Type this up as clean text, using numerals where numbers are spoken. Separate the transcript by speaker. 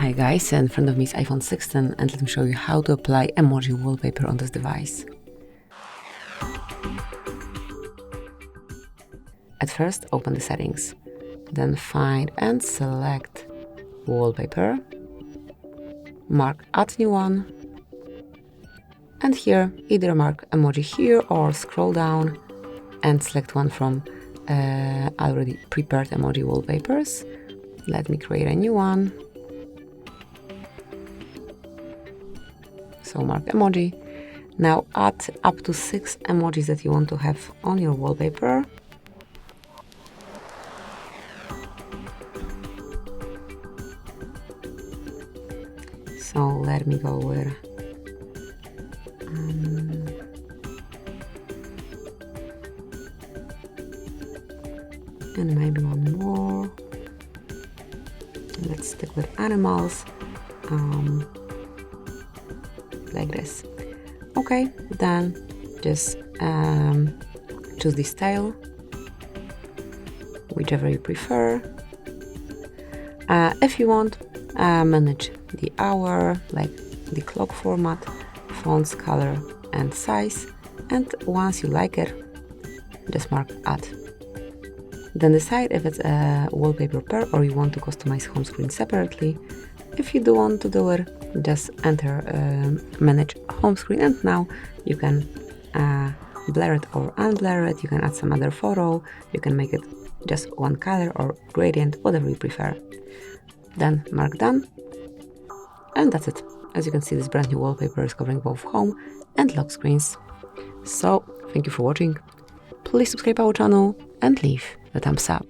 Speaker 1: Hi guys, in front of me is iPhone 16 and let me show you how to apply emoji wallpaper on this device. At first, open the settings, then find and select wallpaper, mark add new one, and here either mark emoji here or scroll down and select one from already prepared emoji wallpapers. Let me create a new one. So mark emoji. Now add up to 6 emojis that you want to have on your wallpaper. So let me go with and maybe one more. Let's stick with animals, like this. Okay, then just choose the style, whichever you prefer. If you want, manage the hour, like the clock format, fonts, color and size, and once you like it, just mark add. Then decide if it's a wallpaper pair or you want to customize home screen separately. If you do want to do it, just enter manage home screen, and now you can blur it or unblur it. You can add some other photo, you can make it just one color or gradient, whatever you prefer. Then mark done, and that's it. As you can see, this brand new wallpaper is covering both home and lock screens. So thank you for watching. Please subscribe our channel and leave a thumbs up.